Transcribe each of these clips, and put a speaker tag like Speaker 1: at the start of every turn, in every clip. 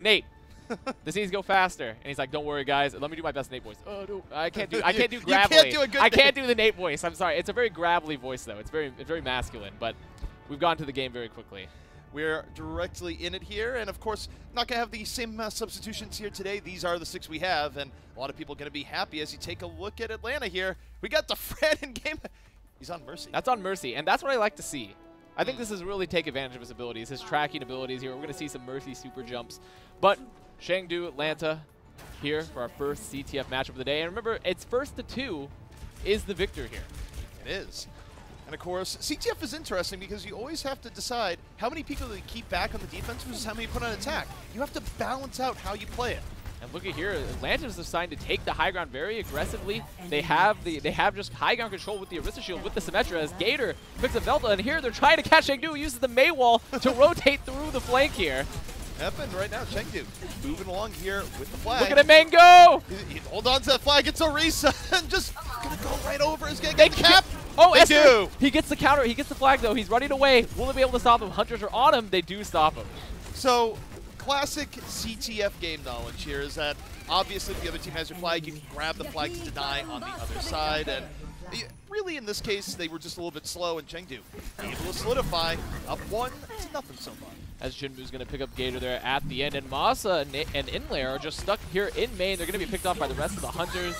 Speaker 1: Nate, this needs to go faster. And he's like, don't worry, guys. Let me do my best Nate voice. Oh, no, I can't do gravelly.
Speaker 2: You can't do a good
Speaker 1: I can't do the Nate voice. I'm sorry. It's a very gravelly voice, though. It's very masculine. But we've gone to the game very quickly.
Speaker 2: We're directly in it here, and of course, not going to have the same substitutions here today. These are the 6 we have, and a lot of people are going to be happy as you take a look at Atlanta here. We got the Fred in game. He's on Mercy.
Speaker 1: That's on Mercy, and that's what I like to see. I think this is really take advantage of his abilities, his tracking abilities here. We're going to see some Mercy super jumps. But Chengdu, Atlanta here for our first CTF matchup of the day. And remember, it's 1st to 2 is the victor here.
Speaker 2: It is. And of course, CTF is interesting because you always have to decide how many people you keep back on the defense versus how many you put on attack. You have to balance out how you play it.
Speaker 1: And look at here, Atlanta is deciding to take the high ground very aggressively. They have just high ground control with the Arista Shield, with the Symmetra as Gator picks up Velta, and here they're trying to catch Chengdu, who uses the Mei Wall to rotate through the flank here.
Speaker 2: And right now, Chengdu moving along here with the flag.
Speaker 1: Look at him, Mango!
Speaker 2: He hold on to the flag, it's Arisa, and just gonna go right over. He's gonna get the cap.
Speaker 1: Oh, Esther! He gets the counter, he gets the flag though, he's running away. Will they be able to stop him? Hunters are on him, they do stop him.
Speaker 2: So, classic CTF game knowledge here is that obviously if the other team has your flag, you can grab the flag to deny on the other side, and really in this case, they were just a little bit slow, and Chengdu able to solidify up 1 to nothing so far.
Speaker 1: As Jinmu's going to pick up Gator there at the end, and Masa and Inlair are just stuck here in main. They're going to be picked off by the rest of the Hunters.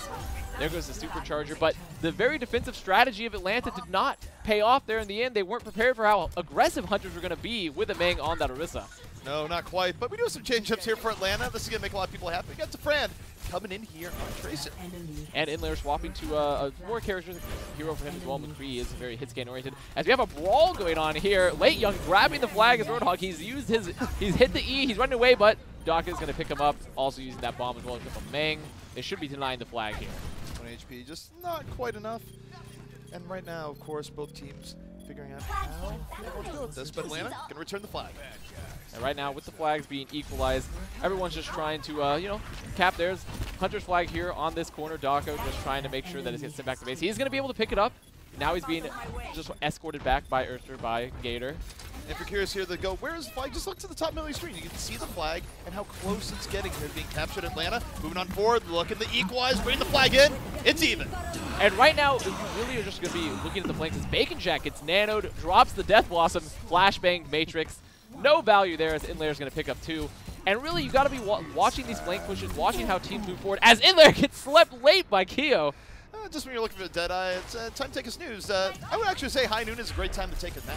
Speaker 1: There goes the Supercharger, but the very defensive strategy of Atlanta did not pay off there in the end. They weren't prepared for how aggressive Hunters were going to be with a Meng on that Orisa.
Speaker 2: No, not quite, but we do have some change-ups here for Atlanta. This is going to make a lot of people happy. We got DeFran coming in here on Tracer.
Speaker 1: And Inlair swapping to a more characteristic hero for him as well. McCree is very hit scan oriented. As we have a brawl going on here, Late Young grabbing the flag as Roadhog. He's hit the E, he's running away, but Daka is going to pick him up, also using that bomb as well to pick up Meng. They should be denying the flag here.
Speaker 2: 1 HP, just not quite enough. And right now, of course, both teams figuring out how they want to go with this, but Atlanta going to return the flag.
Speaker 1: And right now, with the flags being equalized, everyone's just trying to, cap theirs. Hunter's flag here on this corner. Dako just trying to make sure that it gets sent back to base. He's going to be able to pick it up. Now he's being just escorted back by Earther, by Gator.
Speaker 2: If you're curious here, they go, where is the flag? Just look to the top middle of the screen. You can see the flag and how close it's getting here to being captured. Atlanta moving on forward, look at the equalize, bring the flag in. It's even.
Speaker 1: And right now, you really are just going to be looking at the flanks as Bacon Jack gets nanoed, drops the Death Blossom, flashbang Matrix. No value there as Inlair is going to pick up 2. And really, you got to be watching these flank pushes, watching how teams move forward as Inlair gets slept late by Keo.
Speaker 2: Just when you're looking for a Deadeye, it's time to take a snooze. I would actually say High Noon is a great time to take a nap.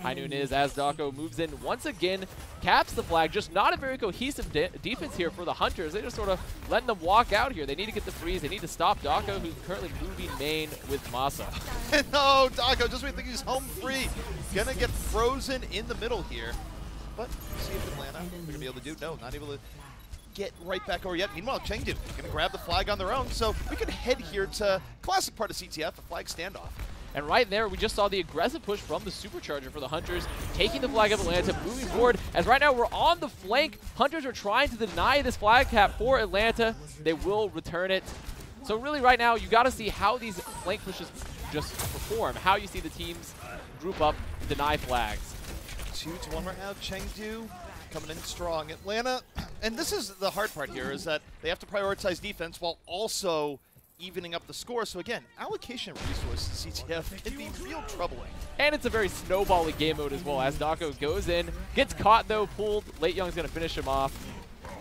Speaker 1: High Noon is as Dako moves in once again, caps the flag. Just not a very cohesive defense here for the Hunters. They just sort of letting them walk out here. They need to get the freeze. They need to stop Dako, who's currently moving main with Masa.
Speaker 2: No, Dako, just when you think he's home free, gonna get frozen in the middle here. But see if Atlanta they're gonna be able to do. No, not able to get right back over yet. Meanwhile, Chengdu gonna grab the flag on their own. So we can head here to classic part of CTF, a flag standoff.
Speaker 1: And right there, we just saw the aggressive push from the Supercharger for the Hunters, taking the flag of Atlanta, moving forward. As right now, we're on the flank. Hunters are trying to deny this flag cap for Atlanta. They will return it. So really right now, you got to see how these flank pushes just perform, how you see the teams group up, deny flags.
Speaker 2: 2-1 right now. Chengdu coming in strong. Atlanta, and this is the hard part here, is that they have to prioritize defense while also evening up the score. So again, allocation of resources in CTF can be real troubling.
Speaker 1: And it's a very snowbally game mode as well, as Dako goes in, gets caught though, pulled. Late Young's going to finish him off.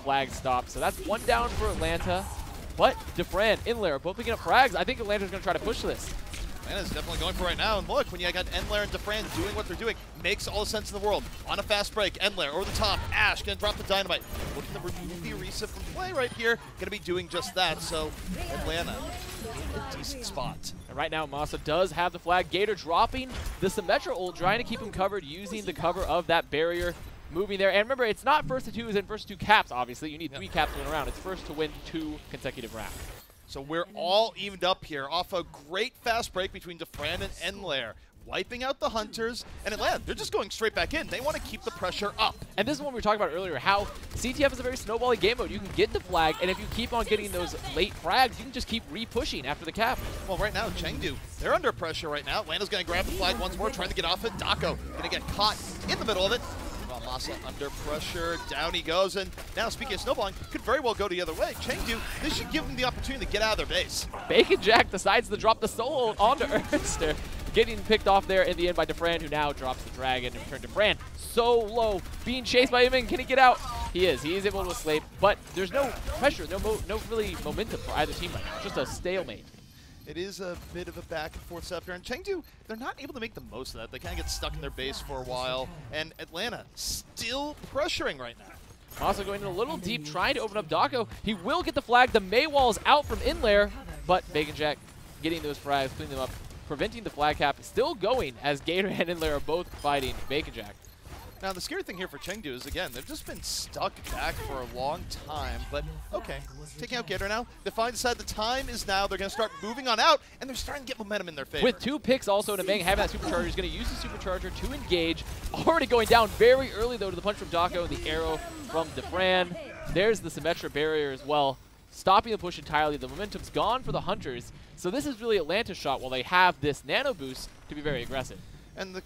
Speaker 1: Flag stops. So that's 1 down for Atlanta. But DeFran, Inlair, both picking up frags. I think Atlanta's going to try to push this.
Speaker 2: Atlanta's definitely going for it right now. And look, when you got Enlair and DeFran doing what they're doing, makes all the sense in the world. On a fast break, Enlair over the top. Ash going to drop the dynamite. Looking to remove the Orisa from play right here. Going to be doing just that. So Atlanta in a decent spot.
Speaker 1: And right now, Masa does have the flag. Gator dropping the Symmetra ult, trying to keep him covered, using the cover of that barrier. Moving there. And remember, it's not first to 2 as in first to 2 caps, obviously. You need 3 caps to win a round. It's first to win 2 consecutive rounds.
Speaker 2: So we're all evened up here off a great fast break between DeFran and Enlair. Wiping out the Hunters, and Atlanta, they're just going straight back in. They want to keep the pressure up.
Speaker 1: And this is what we were talking about earlier, how CTF is a very snowbally game mode. You can get the flag, and if you keep on getting those late frags, you can just keep re-pushing after the cap.
Speaker 2: Well, right now, Chengdu, they're under pressure right now. Atlanta's going to grab the flag once more, trying to get off it. Dako going to get caught in the middle of it. Masa under pressure, down he goes, and now speaking of snowballing, could very well go the other way. Chengdu, this should give them the opportunity to get out of their base.
Speaker 1: Bacon Jack decides to drop the solo onto Ernster, getting picked off there in the end by Defran, who now drops the dragon and return Defran so low, being chased by him, and can he get out? He is able to escape, but there's no pressure, no really momentum for either team right now, just a stalemate.
Speaker 2: It is a bit of a back and forth stuff here, and Chengdu, they're not able to make the most of that. They kind of get stuck in their base for a while, and Atlanta still pressuring right now.
Speaker 1: Also going in a little deep, trying to open up Dako. He will get the flag. The Maywall is out from in lair, but Bacon Jack getting those frags, cleaning them up, preventing the flag cap. Still going as Gator and Inlair are both fighting Bacon Jack.
Speaker 2: Now, the scary thing here for Chengdu is, again, they've just been stuck back for a long time. But, okay, taking out Gator now. They finally decide the time is now. They're going to start moving on out, and they're starting to get momentum in their favor.
Speaker 1: With 2 picks also to Bang, having that Supercharger, he's going to use the Supercharger to engage. Already going down very early, though, to the punch from Dako and the arrow from Defran. There's the Symmetra barrier as well, stopping the push entirely. The momentum's gone for the Hunters. So this is really Atlanta's shot while they have this nano boost to be very aggressive.
Speaker 2: And the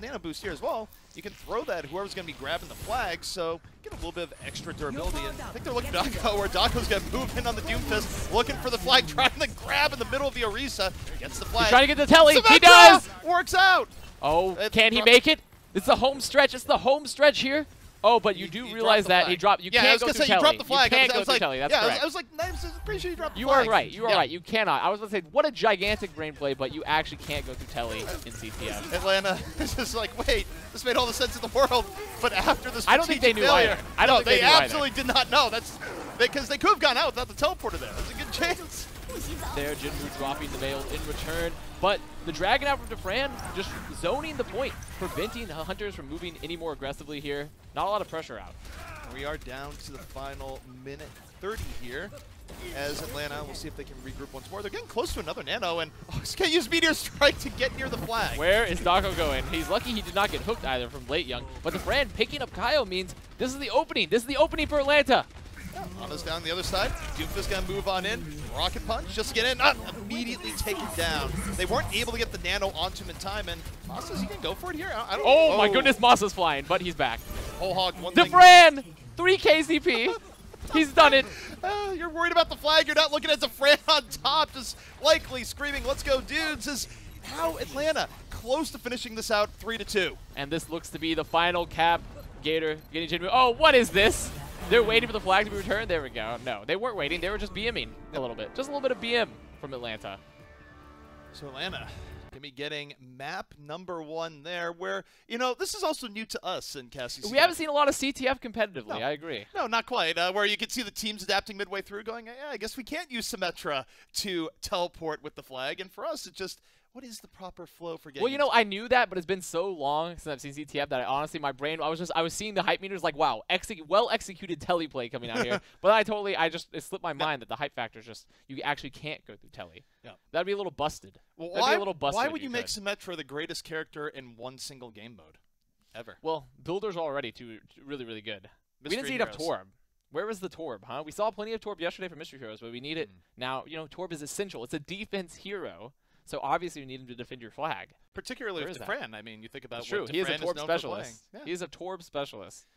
Speaker 2: nano boost here as well, you can throw that at whoever's going to be grabbing the flag, so get a little bit of extra durability. And I think they're looking at Dako, where Dako's going to move in on the Doomfist, looking for the flag, trying to grab in the middle of the Orisa. Gets the flag.
Speaker 1: He's trying to get the telly.
Speaker 2: Symmetra!
Speaker 1: He does!
Speaker 2: Works out!
Speaker 1: Oh, can he make it? It's the home stretch. It's the home stretch here. Oh, but you do realize that he dropped. You can't go through telly.
Speaker 2: You dropped the flag.
Speaker 1: You can't go through telly. That's correct.
Speaker 2: I was like, I'm pretty sure you dropped the
Speaker 1: You
Speaker 2: flag.
Speaker 1: are right. You are right. You cannot. I was going to say, what a gigantic brain play, but you actually can't go through telly in CTF.
Speaker 2: Atlanta is just like, wait, this made all the sense in the world. But after this,
Speaker 1: I don't think they knew
Speaker 2: failure,
Speaker 1: either. I don't think they knew
Speaker 2: absolutely did not know. That's because they could have gone out without the teleporter there. That's a good chance.
Speaker 1: There, Jinmu dropping the veil in return, but the Dragon out from Defran just zoning the point, preventing the Hunters from moving any more aggressively here. Not a lot of pressure out.
Speaker 2: We are down to the final minute 30 here. As Atlanta, we'll see if they can regroup once more. They're getting close to another nano, and he's going to use Meteor Strike to get near the flag.
Speaker 1: Where is Dako going? He's lucky he did not get hooked either from Late Young, but Defran picking up Kaio means this is the opening. This is the opening for Atlanta.
Speaker 2: Ana's down the other side. Doomfist gonna move on in. Rocket Punch, just get in. Not immediately taken down. They weren't able to get the nano onto him in time, and Masa's, he can go for it here? I don't
Speaker 1: Oh my goodness, Masa's flying, but he's back.
Speaker 2: Whole hog, one
Speaker 1: Defran! 3 KCP. He's done it.
Speaker 2: You're worried about the flag. You're not looking at Defran on top, just likely screaming, let's go, dudes. Is now Atlanta close to finishing this out 3-2.
Speaker 1: And this looks to be the final cap. Gator getting Jinmu. Oh, what is this? They're waiting for the flag to be returned. There we go. No, they weren't waiting. They were just BMing a little bit. Just a little bit of BM from Atlanta.
Speaker 2: So Atlanta going to be getting map number 1 there, where, you know, this is also new to us in Cassie.
Speaker 1: We haven't seen a lot of CTF competitively.
Speaker 2: No.
Speaker 1: I agree.
Speaker 2: No, not quite. Where you can see the teams adapting midway through going, yeah, I guess we can't use Symmetra to teleport with the flag. And for us, it's just, what is the proper flow for getting?
Speaker 1: Well, you know, I knew that, but it's been so long since I've seen CTF that I honestly, my brain, I was seeing the hype meters like, wow, well executed teleplay coming out here. But it slipped my mind that the hype factor is just, you actually can't go through telly.
Speaker 2: Yeah.
Speaker 1: That'd be a little busted.
Speaker 2: Well,
Speaker 1: Why
Speaker 2: would you make Symmetra the greatest character in one single game mode ever?
Speaker 1: Well, builders are already really, really good. We didn't see enough Torb. Where was the Torb, huh? We saw plenty of Torb yesterday for Mystery Heroes, but we need it now. You know, Torb is essential. It's a defense hero. So obviously you need him to defend your flag.
Speaker 2: Particularly with Defran. I mean, you think about
Speaker 1: true.
Speaker 2: What
Speaker 1: He is a
Speaker 2: Defran
Speaker 1: Torb
Speaker 2: known
Speaker 1: specialist.
Speaker 2: for playing. Yeah.
Speaker 1: He is a Torb specialist.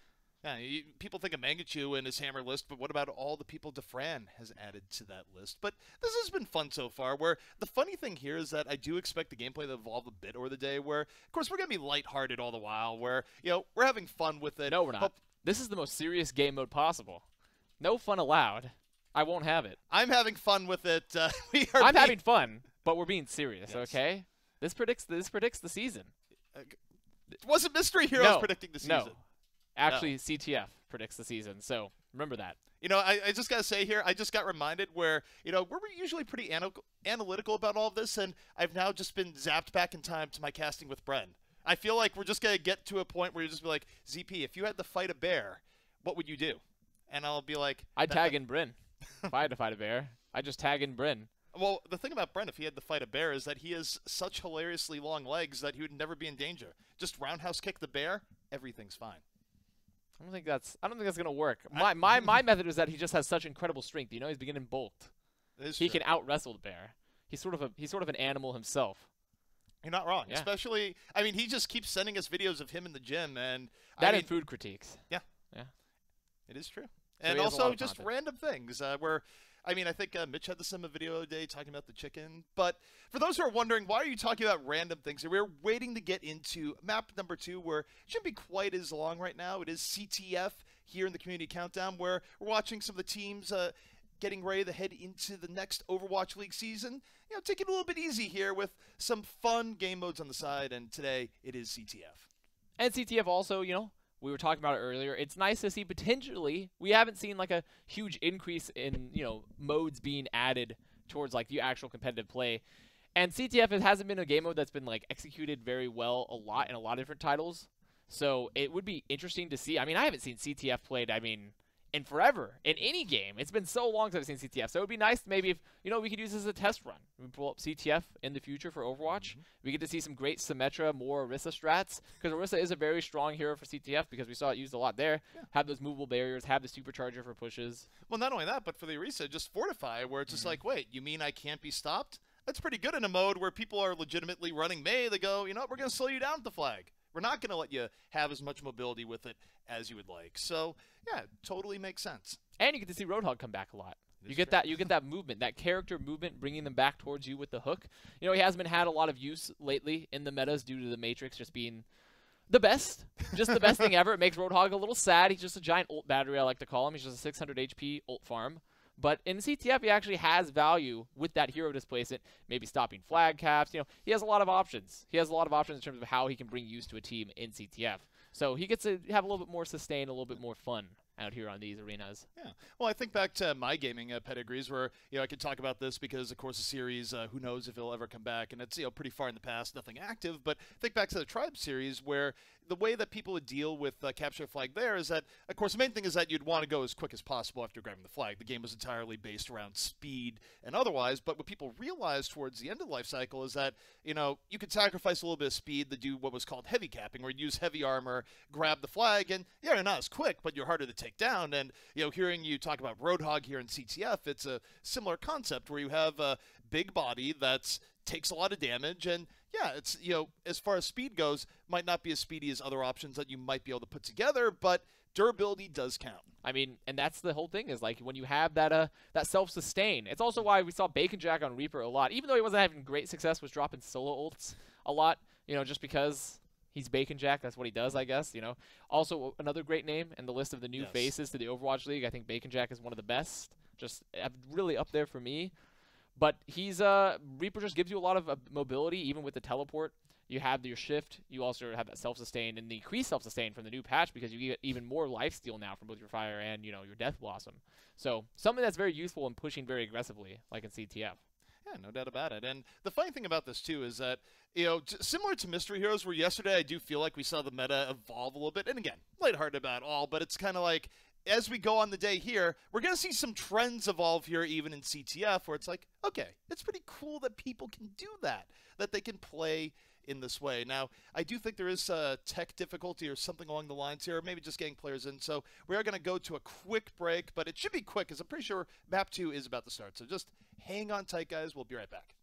Speaker 2: Yeah, people think of Mangachu and his hammer list, but what about all the people Defran has added to that list? But this has been fun so far, where the funny thing here is that I do expect the gameplay to evolve a bit over the day, where, of course, we're going to be lighthearted all the while, where, you know, we're having fun with it.
Speaker 1: No, we're not. This is the most serious game mode possible. No fun allowed. I won't have it.
Speaker 2: I'm having fun with it.
Speaker 1: I'm having fun, but we're being serious, yes. Okay? This predicts the season.
Speaker 2: It wasn't Mystery Heroes predicting the season.
Speaker 1: No. Actually, CTF predicts the season, so remember that.
Speaker 2: You know, I just got to say here, I just got reminded where, you know, we're usually pretty analytical about all of this, and I've now just been zapped back in time to my casting with Bren. I feel like we're just going to get to a point where you just be like, ZP, if you had to fight a bear, what would you do? And I'll be like...
Speaker 1: I'd tag in Bryn. If I had to fight a bear, I'd just tag in Bryn.
Speaker 2: Well, the thing about Brent, if he had to fight a bear, is that he has such hilariously long legs that he would never be in danger. Just roundhouse kick the bear, everything's fine.
Speaker 1: I don't think that's gonna work. My method is that he just has such incredible strength. You know, he's beginning bulked. He can out wrestle the bear. He's sort of an animal himself.
Speaker 2: You're not wrong.
Speaker 1: Yeah.
Speaker 2: Especially, I mean, he just keeps sending us videos of him in the gym, and
Speaker 1: That and food critiques.
Speaker 2: Yeah.
Speaker 1: Yeah.
Speaker 2: It is true.
Speaker 1: So
Speaker 2: And
Speaker 1: he has a lot
Speaker 2: also
Speaker 1: of
Speaker 2: just
Speaker 1: content.
Speaker 2: random things where, I mean, I think Mitch had this in a video the other day talking about the chicken. But for those who are wondering, why are you talking about random things? We're waiting to get into map number 2, where it shouldn't be quite as long right now. It is CTF here in the Community Countdown, where we're watching some of the teams getting ready to head into the next Overwatch League season. You know, take it a little bit easy here with some fun game modes on the side, and today it is CTF.
Speaker 1: And CTF also, you know, we were talking about it earlier. It's nice to see potentially, we haven't seen like a huge increase in, you know, modes being added towards like the actual competitive play. And CTF, it hasn't been a game mode that's been like executed very well a lot in a lot of different titles. So it would be interesting to see. I mean, I haven't seen CTF played, I mean, in forever, in any game. It's been so long since I've seen CTF. So it would be nice maybe if, you know, we could use this as a test run. We pull up CTF in the future for Overwatch. We get to see some great Symmetra, more Orisa strats, because Orisa is a very strong hero for CTF because we saw it used a lot there. Yeah. Have those movable barriers, have the supercharger for pushes.
Speaker 2: Well, not only that, but for the Orisa, just Fortify, where it's just like, wait, you mean I can't be stopped? That's pretty good in a mode where people are legitimately running Mei. They go, you know what, we're going to slow you down with the flag. We're not going to let you have as much mobility with it as you would like. So, yeah, totally makes sense.
Speaker 1: And you get to see Roadhog come back a lot. You get that movement, that character movement, bringing them back towards you with the hook. You know, he hasn't had a lot of use lately in the metas due to the Matrix just being the best, just the best thing ever. It makes Roadhog a little sad. He's just a giant ult battery, I like to call him. He's just a 600 HP ult farm. But in CTF, he actually has value with that hero displacement, maybe stopping flag caps. You know, he has a lot of options. He has a lot of options in terms of how he can bring use to a team in CTF. So he gets to have a little bit more sustain, a little bit more fun out here on these arenas.
Speaker 2: Yeah. Well, I think back to my gaming pedigrees where, you know, I could talk about this because, of course, the series, who knows if it'll ever come back, and it's, you know, pretty far in the past, nothing active. But think back to the Tribe series where the way that people would deal with capture flag there is that, of course, the main thing is that you'd want to go as quick as possible after grabbing the flag. The game was entirely based around speed and otherwise, but what people realized towards the end of the life cycle is that, you know, you could sacrifice a little bit of speed to do what was called heavy capping, where you use heavy armor, grab the flag, and, yeah, you're not as quick, but you're harder to take down. And, you know, hearing you talk about Roadhog here in CTF, it's a similar concept where you have a big body that takes a lot of damage, and yeah, it's, you know, as far as speed goes, might not be as speedy as other options that you might be able to put together, but durability does count.
Speaker 1: I mean, and that's the whole thing, is like when you have that that self-sustain. It's also why we saw Bacon Jack on Reaper a lot, even though he wasn't having great success with dropping solo ults a lot, you know, just because he's Bacon Jack, that's what he does, I guess, you know. Also, another great name in the list of the new faces to the Overwatch League. I think Bacon Jack is one of the best, just really up there for me. But he's Reaper just gives you a lot of mobility, even with the teleport. You have your shift. You also have that self-sustain and the increased self-sustain from the new patch because you get even more lifesteal now from both your fire and, you know, your death blossom. So something that's very useful in pushing very aggressively, like in CTF.
Speaker 2: Yeah, no doubt about it. And the funny thing about this, too, is that, you know, similar to Mystery Heroes, where yesterday I do feel like we saw the meta evolve a little bit. And again, lighthearted about it all, but it's kind of like, as we go on the day here, we're going to see some trends evolve here even in CTF, where it's like, okay, it's pretty cool that people can do that they can play in this way. Now, I do think there is tech difficulty or something along the lines here, or maybe just getting players in. So we are going to go to a quick break, but it should be quick because I'm pretty sure Map 2 is about to start. So just hang on tight, guys. We'll be right back.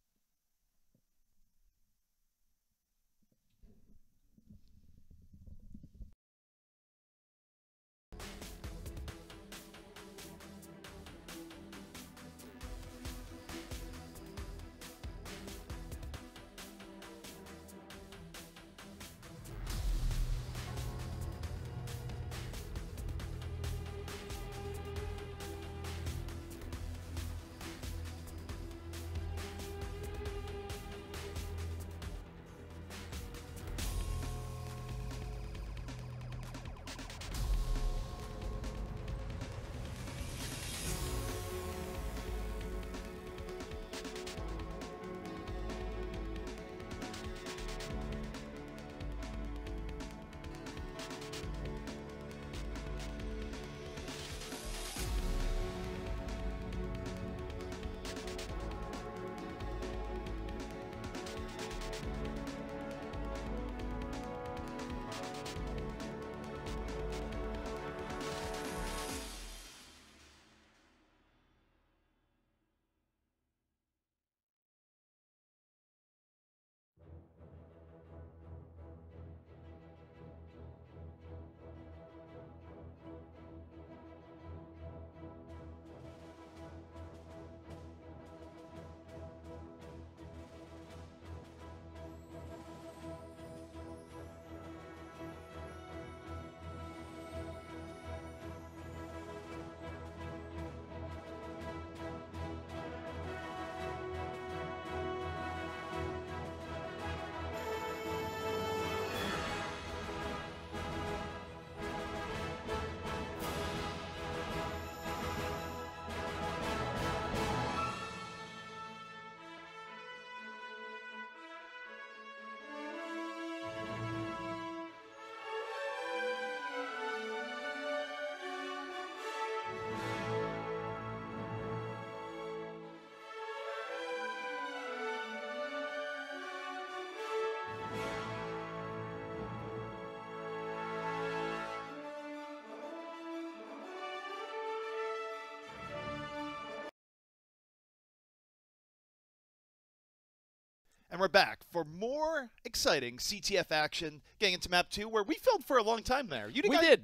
Speaker 2: And we're back for more exciting CTF action, getting into map 2, where we filled for a long time there.
Speaker 1: We did.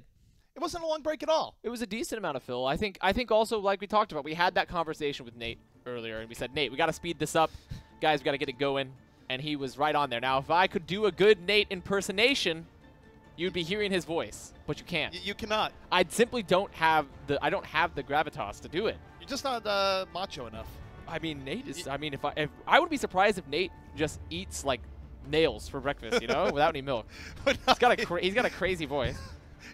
Speaker 2: It wasn't a long break at all.
Speaker 1: It was a decent amount of fill. I think also, like we talked about, we had that conversation with Nate earlier, and we said, Nate, we got to speed this up. Guys, we got to get it going. And he was right on there. Now, if I could do a good Nate impersonation, you'd be hearing his voice, but you can't.
Speaker 2: You cannot.
Speaker 1: I simply don't have the gravitas to do it.
Speaker 2: You're just not macho enough.
Speaker 1: I mean, Nate is. I mean, if I would be surprised if Nate just eats like nails for breakfast, you know, without any milk. He's got a crazy voice.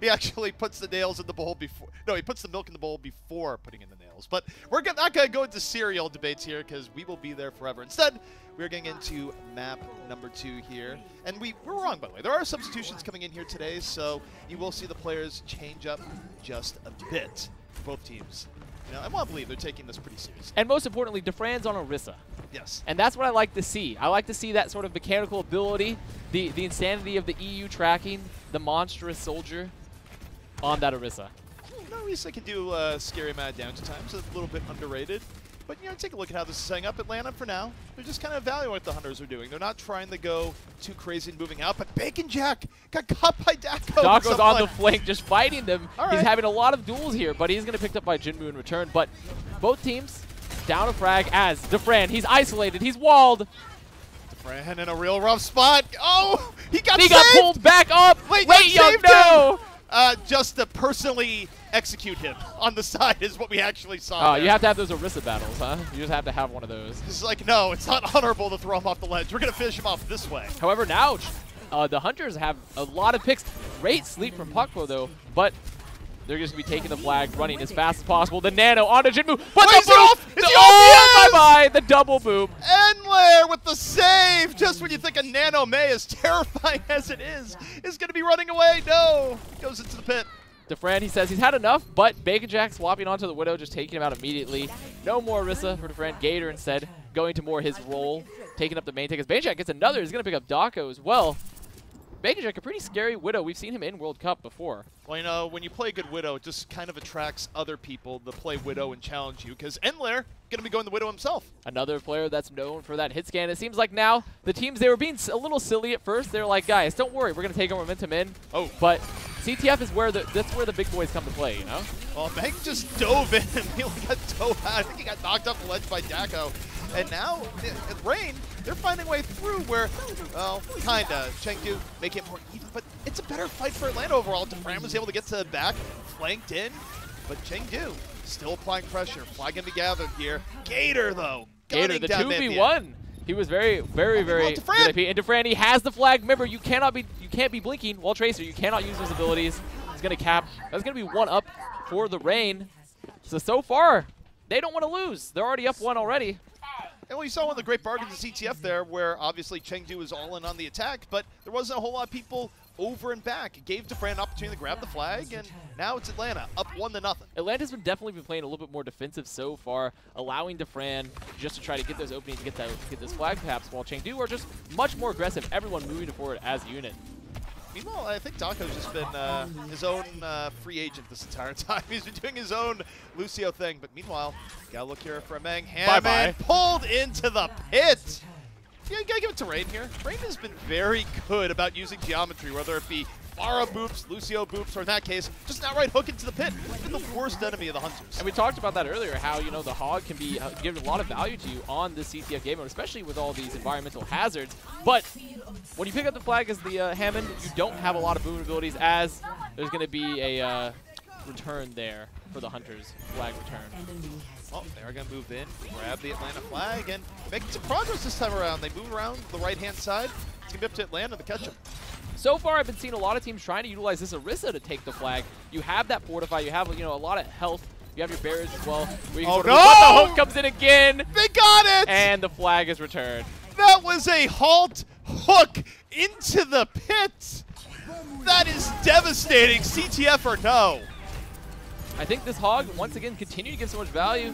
Speaker 2: He actually puts the nails in the bowl before. No, he puts the milk in the bowl before putting in the nails. But we're not going to go into cereal debates here because we will be there forever. Instead, we're getting into map number 2 here. And we're wrong, by the way. There are substitutions coming in here today, so you will see the players change up just a bit. Both teams. You know, I want to believe they're taking this pretty seriously.
Speaker 1: And most importantly, Defran's on Orisa.
Speaker 2: Yes.
Speaker 1: And that's what I like to see. I like to see that sort of mechanical ability, the insanity of the EU tracking, the monstrous soldier on that Orisa.
Speaker 2: No, Orisa can do a scary amount of damage at times. A little bit underrated. But, you know, take a look at how this is setting up. Atlanta, for now, they're just kind of evaluating what the Hunters are doing. They're not trying to go too crazy and moving out. But Bacon Jack got caught by Dako.
Speaker 1: Dako's on the flank, just fighting them.
Speaker 2: All right.
Speaker 1: He's having a lot of duels here, but he's going to be picked up by Jinmu in return. But both teams down a frag as Defran. He's isolated. He's walled.
Speaker 2: Defran in a real rough spot. Oh, he got
Speaker 1: pulled back up. Wait, Young, no.
Speaker 2: Just to personally execute him on the side is what we actually saw.
Speaker 1: Oh, you have to have those Orisa battles, huh? You just have to have one of those.
Speaker 2: It's like, no, it's not honorable to throw him off the ledge. We're going to finish him off this way.
Speaker 1: However, now the Hunters have a lot of picks. Great sleep from Puckpo, though, but they're just going to be taking the flag, running as fast as possible. The Nano onto Jinmu. But
Speaker 2: the boom!
Speaker 1: Bye-bye! The double boom.
Speaker 2: Enlair with the save! Just when you think a Nano May, as terrifying as it is going to be running away. No! Goes into the pit.
Speaker 1: Defran, he says he's had enough, but Bacon Jack swapping onto the Widow, just taking him out immediately. No more Orisa for Defran. Gator instead going to more his role, taking up the main take. As Bacon Jack gets another, he's going to pick up Dako as well. Bacon Jack, a pretty scary Widow. We've seen him in World Cup before.
Speaker 2: Well, you know, when you play a good Widow, it just kind of attracts other people to play Widow and challenge you, because Enlair going to be going the Widow himself.
Speaker 1: Another player that's known for that hit scan. It seems like now the teams, they were being a little silly at first. They're like, guys, don't worry, we're going to take our momentum in. Oh. But CTF is that's where the big boys come to play, you know?
Speaker 2: Well, Bank just dove in and he got dove out. I think he got knocked off the ledge by Dako. And now, at Rain, they're finding a way through where, well, kinda. Chengdu make it more even, but it's a better fight for Atlanta overall. Defran was able to get to the back, flanked in, but Chengdu still applying pressure. Flag gonna be gathered here. Gator, though.
Speaker 1: Gator, the 2v1. He was very good AP. And Defran, he has the flag. Remember, you can't be blinking while Tracer. You cannot use those abilities. He's gonna cap. That's gonna be 1 up for the Rain. So far, they don't want to lose. They're already up 1 already.
Speaker 2: And we saw one of the great bargains of CTF there, where obviously Chengdu was all in on the attack, but there wasn't a whole lot of people over and back. It gave Defran an opportunity to grab the flag, and now it's Atlanta, up 1-0.
Speaker 1: Atlanta's definitely been playing a little bit more defensive so far, allowing Defran just to try to get those openings, to get those flag taps, while Chengdu are just much more aggressive, everyone moving forward as a unit.
Speaker 2: Meanwhile, I think Dako's just been his own free agent this entire time. He's been doing his own Lucio thing. But meanwhile, gotta look here for a Meng. Hammond pulled into the pit. Yeah, you gotta give it to Rain here. Rain has been very good about using geometry, whether it be Pharah boops, Lucio boops, or in that case, just an outright hook into the pit. He's been the worst enemy of the Hunters.
Speaker 1: And we talked about that earlier, how, you know, the Hog can be giving a lot of value to you on this CTF game mode, especially with all these environmental hazards. But when you pick up the flag as the Hammond, you don't have a lot of boom abilities, as there's going to be a return there for the Hunters. Flag return.
Speaker 2: Well, they're going to move in, grab the Atlanta flag, and make some progress this time around. They move around the right-hand side. It's going to be up to Atlanta to catch them.
Speaker 1: So far, I've been seeing a lot of teams trying to utilize this Orisa to take the flag. You have that fortify. You have, you know, a lot of health. You have your barriers as well.
Speaker 2: Oh, no!
Speaker 1: But the hook comes in again.
Speaker 2: They got it!
Speaker 1: And the flag is returned.
Speaker 2: That was a halt hook into the pit. That is devastating. CTF or no?
Speaker 1: I think this Hog, once again, continue to give so much value.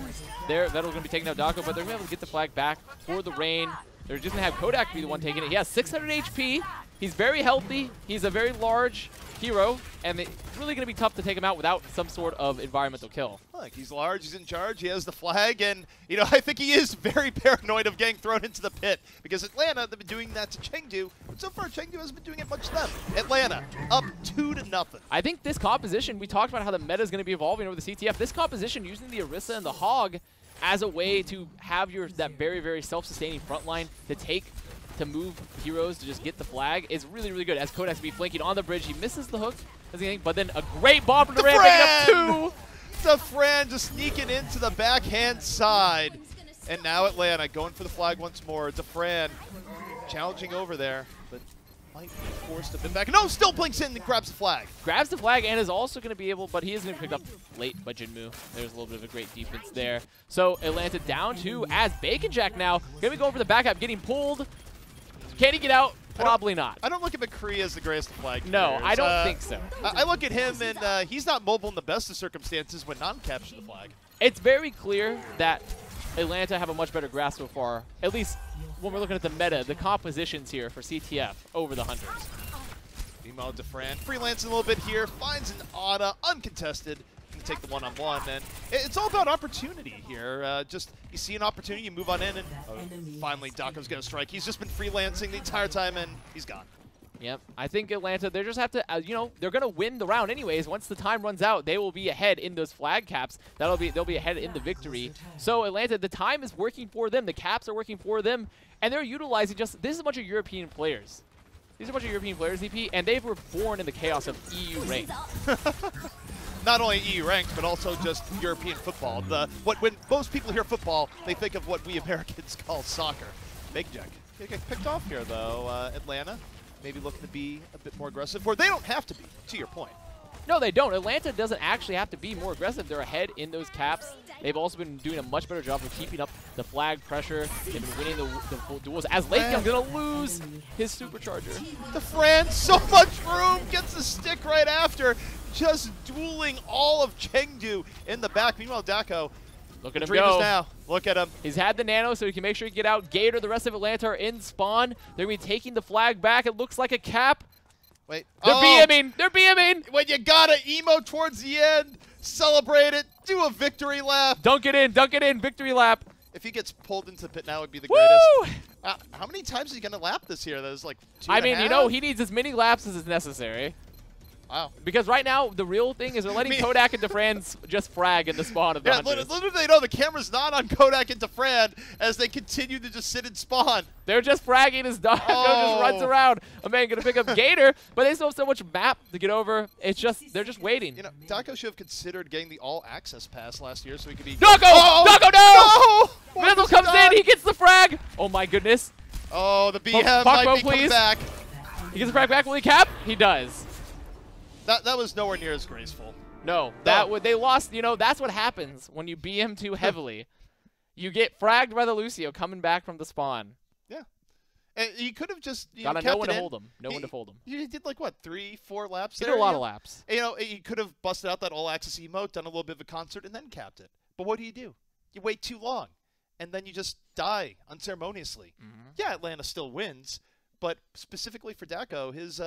Speaker 1: Vettel's going to be taking out Dako, but they're going to be able to get the flag back for the Rain. They're just going to have Kodak be the one taking it. He has 600 HP. He's very healthy. He's a very large hero, and it's really going to be tough to take him out without some sort of environmental kill.
Speaker 2: Look, he's large, he's in charge, he has the flag, and, you know, I think he is very paranoid of getting thrown into the pit, because Atlanta, they've been doing that to Chengdu, but so far Chengdu hasn't been doing it much to them. Atlanta, up 2-0.
Speaker 1: I think this composition, we talked about how the meta is going to be evolving over the CTF. This composition, using the Orisa and the Hog as a way to have that very, very self-sustaining front line to move heroes to just get the flag is really, really good. As Kodak's to be flanking on the bridge, he misses the hook, but then a great bomb from Duran, picking up 2.
Speaker 2: DeFran just sneaking into the backhand side. And now Atlanta going for the flag once more. DeFran challenging over there, but might be forced to bend back. No, still blinks in and grabs the flag.
Speaker 1: Grabs the flag and is also going to be able, but he is going to be picked up late by Jinmu. There's a little bit of a great defense there. So Atlanta down 2 as Bacon Jack now going to be going for the backup, getting pulled. Can he get out? Probably not.
Speaker 2: I don't look at McCree as the greatest flag
Speaker 1: No,
Speaker 2: players.
Speaker 1: I don't think so.
Speaker 2: I look at him, and he's not mobile in the best of circumstances when non-capture the flag.
Speaker 1: It's very clear that Atlanta have a much better grasp so far, at least when we're looking at the meta, the compositions here for CTF over the Hunters.
Speaker 2: Meanwhile, DeFran freelancing a little bit here, finds an Ada, uncontested. Can take the one-on-one, and it's all about opportunity here. Just you see an opportunity, you move on in, and finally Dako's gonna strike. He's just been freelancing the entire time, and he's gone.
Speaker 1: Yep, I think Atlanta, they just have to, you know, they're gonna win the round anyways. Once the time runs out, they will be ahead in those flag caps. They'll be ahead in the victory. So Atlanta, the time is working for them. The caps are working for them, and they're utilizing this is a bunch of European players. These are a bunch of European players, EP, and they were born in the chaos of EU rank.
Speaker 2: Not only EU ranked, but also just European football. When most people hear football, they think of what we Americans call soccer. Big Jack. They get picked off here, though. Atlanta maybe looking to be a bit more aggressive, or they don't have to be, to your point.
Speaker 1: No, they don't. Atlanta doesn't actually have to be more aggressive. They're ahead in those caps. They've also been doing a much better job of keeping up the flag pressure. They've been winning the full duels. As Lakeyoung's going to lose his supercharger.
Speaker 2: DeFran, so much room, gets the stick right after. Just dueling all of Chengdu in the back. Meanwhile, Dako,
Speaker 1: look at him go.
Speaker 2: Now. Look at him.
Speaker 1: He's had the nano, so he can make sure he can get out. Gator, the rest of Atlanta are in spawn. They're going to be taking the flag back. It looks like a cap.
Speaker 2: Wait.
Speaker 1: They're BMing. They're BMing.
Speaker 2: When you got to emo towards the end, celebrate it, do a victory lap.
Speaker 1: Dunk it in, victory lap.
Speaker 2: If he gets pulled into the pit now, it would be the
Speaker 1: Woo!
Speaker 2: greatest. How many times is he going to lap this here? That is like 2
Speaker 1: I mean, you know, he needs as many laps as is necessary.
Speaker 2: Wow.
Speaker 1: Because right now, the real thing is they're letting Kodak and DeFran just frag in the spawn of the Hunters.
Speaker 2: Little do they know the camera's not on Kodak and DeFran as they continue to just sit and spawn.
Speaker 1: They're just fragging as Dako just runs around. A man going to pick up Gator, but they still have so much map to get over. It's just, they're just waiting.
Speaker 2: You know, Dako should have considered getting the all-access pass last year so he could be...
Speaker 1: Dako! Dako, no!
Speaker 2: No!
Speaker 1: Mizzle comes in, he gets the frag. Oh my goodness.
Speaker 2: Oh, the BM might be coming back.
Speaker 1: He gets the frag back, will he cap? He does.
Speaker 2: That was nowhere near as graceful.
Speaker 1: No, they lost. You know, that's what happens when you BM too heavily. You get fragged by the Lucio coming back from the spawn.
Speaker 2: Yeah. And you could have just
Speaker 1: gotta know when to hold him. Know when to fold him.
Speaker 2: You did like what, 3-4 laps
Speaker 1: He
Speaker 2: there?
Speaker 1: did a lot of laps.
Speaker 2: You know, you could have busted out that all-access emote, done a little bit of a concert, and then capped it. But what do? You wait too long, and then you just die unceremoniously. Yeah, Atlanta still wins, but specifically for Dako, his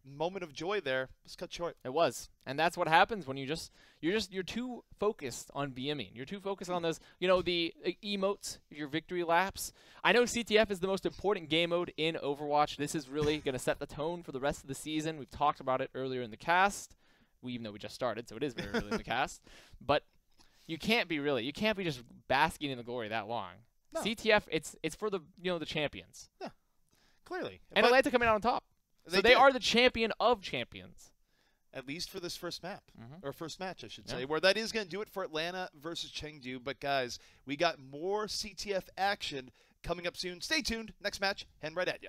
Speaker 2: moment of joy there was cut short.
Speaker 1: It was, and that's what happens when you're too focused on BMing. You're too focused on those, you know, the emotes, your victory laps. I know CTF is the most important game mode in Overwatch. This is really going to set the tone for the rest of the season. We've talked about it earlier in the cast, even though we just started, so it is very early in the cast. But you can't be just basking in the glory that long. No. CTF, it's for the the champions.
Speaker 2: Yeah, clearly.
Speaker 1: And Atlanta coming out on top. So they are the champion of champions.
Speaker 2: At least for this first map, or first match, I should say, where that is going to do it for Atlanta versus Chengdu. But, guys, we got more CTF action coming up soon. Stay tuned. Next match, heading right at you.